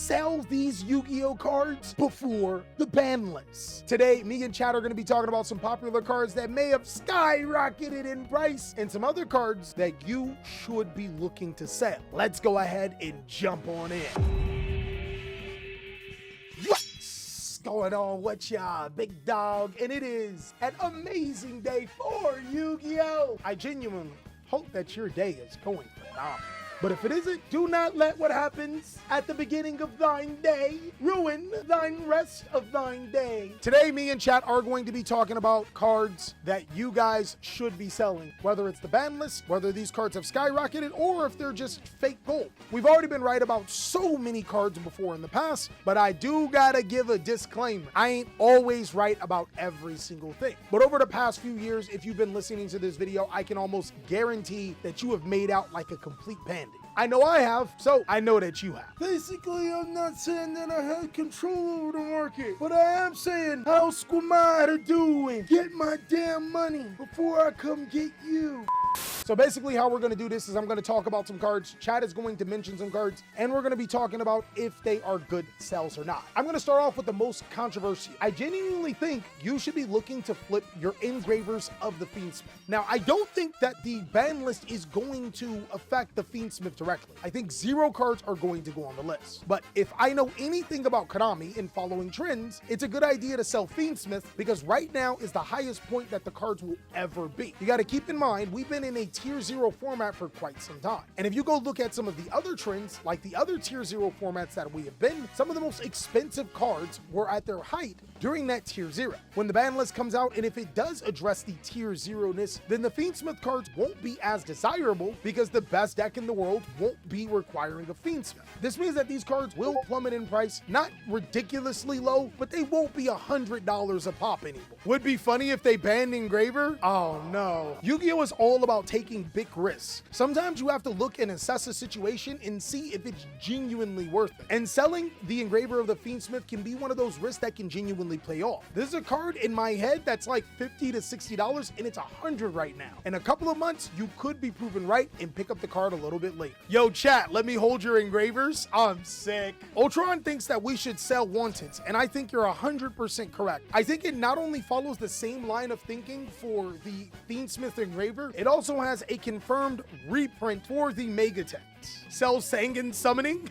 sell these Yu-Gi-Oh cards before the ban list. Today, me and Chad are going to be talking about some popular cards that may have skyrocketed in price and some other cards that you should be looking to sell. Let's go ahead and jump on in. What's going on with y'all, big dog? And it is an amazing day for Yu-Gi-Oh! I genuinely hope that your day is going phenomenal. But if it isn't, do not let what happens at the beginning of thine day ruin thine rest of thine day. Today, me and chat are going to be talking about cards that you guys should be selling, whether it's the ban list, whether these cards have skyrocketed, or if they're just fake gold. We've already been right about so many cards before in the past, but I do gotta give a disclaimer. I ain't always right about every single thing. But over the past few years, if you've been listening to this video, I can almost guarantee that you have made out like a complete bandit. I know I have, so I know that you have. Basically, I'm not saying that I had control over the market, but I am saying, how's Squamata doing? Get my damn money before I come get you. So basically how we're going to do this is I'm going to talk about some cards, Chad is going to mention some cards, and we're going to be talking about if they are good sells or not. I'm going to start off with the most controversial. I genuinely think you should be looking to flip your engravers of the Fiendsmith. Now, I don't think that the ban list is going to affect the Fiendsmith directly. I think 0 cards are going to go on the list. But if I know anything about Konami and following trends, it's a good idea to sell Fiendsmith because right now is the highest point that the cards will ever be. You got to keep in mind, we've been in a tier 0 format for quite some time. And if you go look at some of the other trends, like the other tier 0 formats that we have been, some of the most expensive cards were at their height during that tier 0. When the ban list comes out, and if it does address the tier 0-ness, then the Fiendsmith cards won't be as desirable because the best deck in the world won't be requiring a Fiendsmith. This means that these cards will plummet in price, not ridiculously low, but they won't be $100 a pop anymore. Would be funny if they banned Engraver? Oh no. Yu-Gi-Oh! Is all about taking big risks. Sometimes you have to look and assess a situation and see if it's genuinely worth it. And selling the Engraver of the Fiendsmith can be one of those risks that can genuinely play off. This is a card in my head that's like $50 to $60 and it's $100 right now. In a couple of months, you could be proven right and pick up the card a little bit later. Yo, chat, let me hold your engravers. I'm sick. Ultron thinks that we should sell Wanteds, and I think you're 100% correct. I think it not only follows the same line of thinking for the Fiendsmith Engraver, it also has a confirmed reprint for the Megatext. Sell Sangan Summoning?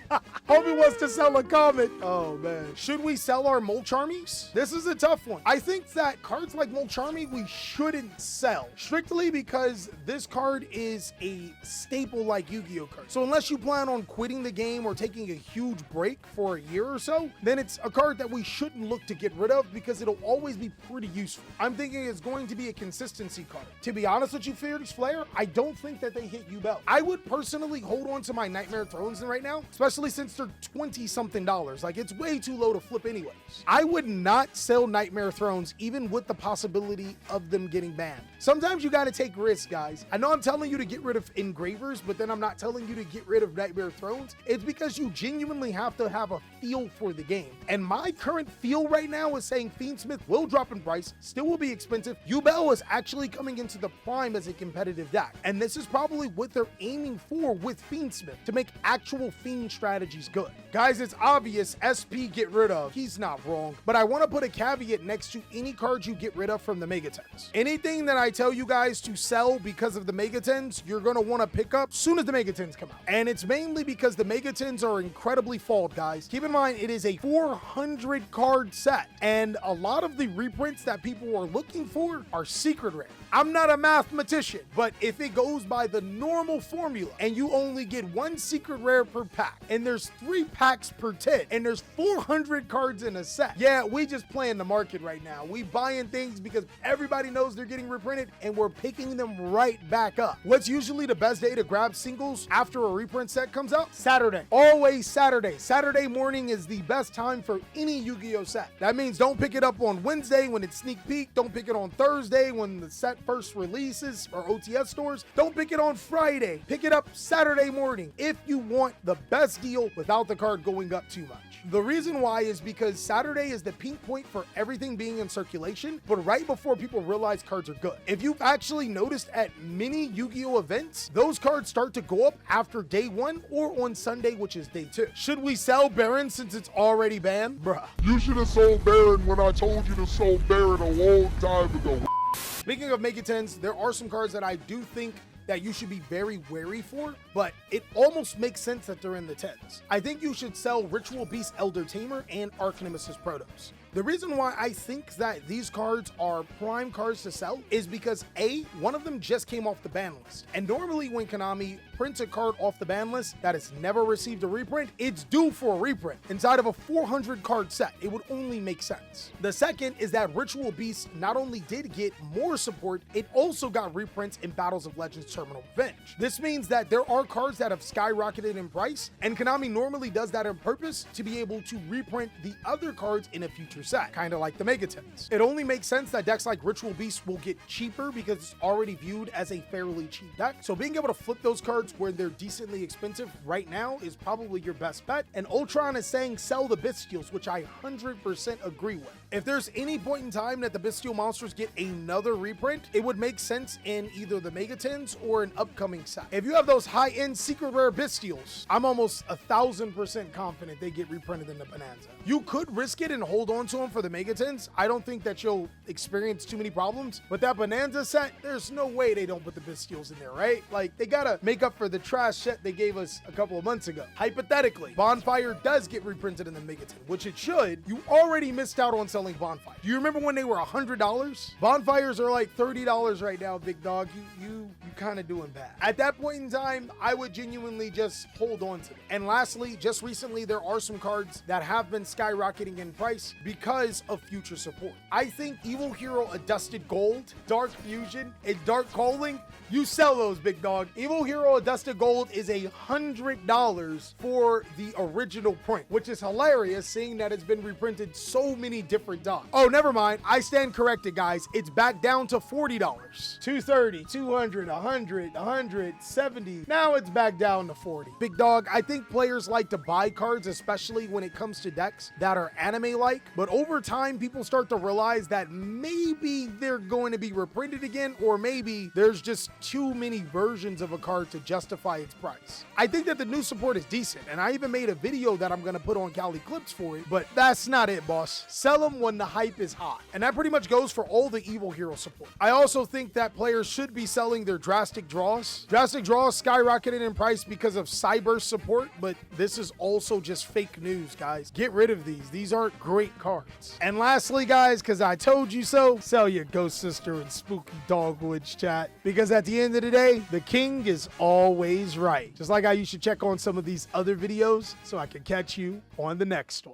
Homie wants to sell a comment. Oh man. Should we sell our Molcharmies? This is a tough one. I think that cards like Molcharmy we shouldn't sell, strictly because this card is a staple like Yu-Gi-Oh card. So unless you plan on quitting the game or taking a huge break for a year or so, then it's a card that we shouldn't look to get rid of because it'll always be pretty useful. I'm thinking it's going to be a consistency card. To be honest with you, Fierce Flare, I don't think that they hit Yubel. I would personally hold on to my Nightmare Thrones right now, especially since they're $20-something. Like, it's way too low to flip anyways. I would not sell Nightmare Thrones even with the possibility of them getting banned. Sometimes you got to take risks, guys. I know I'm telling you to get rid of engravers, but then I'm not telling you to get rid of Nightmare Thrones. It's because you genuinely have to have a feel for the game. And my current feel right now is saying Fiendsmith will drop in price, still will be expensive. Yubel is actually coming into the prime as a competitive deck. And this is probably what they're aiming for with Fiendsmith, to make actual Fiend strategies good. Guys, it's obvious SP get rid of. He's not wrong, but I want to put a caveat next to any cards you get rid of from the Megatens. Anything that I tell you guys to sell because of the Megatens, you're going to want to pick up soon as the Megatens come out. And it's mainly because the Megatens are incredibly flawed, guys. Keep in mind, it is a 400 card set, and a lot of the reprints that people are looking for are secret rare. I'm not a mathematician, but if it goes by the normal formula and you only get 1 secret rare per pack, and there's 3 packs per 10, and there's 400 cards in a set, yeah, we just playing the market right now. We buying things because everybody knows they're getting reprinted, and we're picking them right back up. What's usually the best day to grab singles after a reprint set comes out? Saturday. Always Saturday. Saturday morning is the best time for any Yu-Gi-Oh set. That means don't pick it up on Wednesday when it's sneak peek. Don't pick it on Thursday when the set at first releases or OTS stores, don't pick it on Friday. Pick it up Saturday morning if you want the best deal without the card going up too much. The reason why is because Saturday is the peak point for everything being in circulation, but right before people realize cards are good. If you've actually noticed at many Yu-Gi-Oh events, those cards start to go up after day 1 or on Sunday, which is day 2. Should we sell Baron since it's already banned? Bruh. You should have sold Baron when I told you to sell Baron a long time ago. Speaking of Mega 10s, there are some cards that I do think that you should be very wary for, but it almost makes sense that they're in the 10s. I think you should sell Ritual Beast Elder Tamer and Arch Nemesis Protos. The reason why I think that these cards are prime cards to sell is because A, one of them just came off the ban list. And normally when Konami prints a card off the ban list that has never received a reprint, it's due for a reprint. Inside of a 400 card set, it would only make sense. The second is that Ritual Beast not only did get more support, it also got reprints in Battles of Legends Terminal Revenge. This means that there are cards that have skyrocketed in price, and Konami normally does that on purpose to be able to reprint the other cards in a future set, kind of like the Mega 10s. It only makes sense that decks like Ritual Beast will get cheaper because it's already viewed as a fairly cheap deck. So being able to flip those cards where they're decently expensive right now is probably your best bet. And Ultron is saying sell the Bystials, which I 100% agree with. If there's any point in time that the Bystial monsters get another reprint, it would make sense in either the Mega 10s or an upcoming set. If you have those high-end secret rare Bystials, I'm almost 1,000% confident they get reprinted in the Bonanza. You could risk it and hold on to them for the Mega 10s. I don't think that you'll experience too many problems, but that Bonanza set, there's no way they don't put the Bystials in there, right? Like, they gotta make up for the trash set they gave us a couple of months ago. Hypothetically, Bonfire does get reprinted in the Mega 10, which it should. You already missed out on selling Bonfire. Do you remember when they were $100? Bonfires are like $30 right now, big dog. You kind of doing bad. At that point in time, I would genuinely just hold on to them. And lastly, just recently, there are some cards that have been skyrocketing in price because of future support. I think Evil Hero Adusted Gold, Dark Fusion, and Dark Calling, you sell those, big dog. Evil Hero Adusted Gold is $100 for the original print, which is hilarious seeing that it's been reprinted so many different times. Oh, never mind. I stand corrected, guys. It's back down to $40. $230, $200, $100, $170. Now it's back down to $40. Big dog, I think players like to buy cards, especially when it comes to decks that are anime-like, but over time, people start to realize that maybe they're going to be reprinted again, or maybe there's just too many versions of a card to justify its price. I think that the new support is decent, and I even made a video that I'm going to put on Cali Clips for it, but that's not it, boss. Sell them when the hype is hot. And that pretty much goes for all the Evil Hero support. I also think that players should be selling their Drastic Draws. Drastic Draws skyrocketed in price because of Cyber support, but this is also just fake news, guys. Get rid of these. These aren't great cards. And lastly, guys, because I told you so, sell your Ghost Sister and Spooky Dogwoods chat. Because at the end of the day, the king is always right. Just like how you should check on some of these other videos so I can catch you on the next one.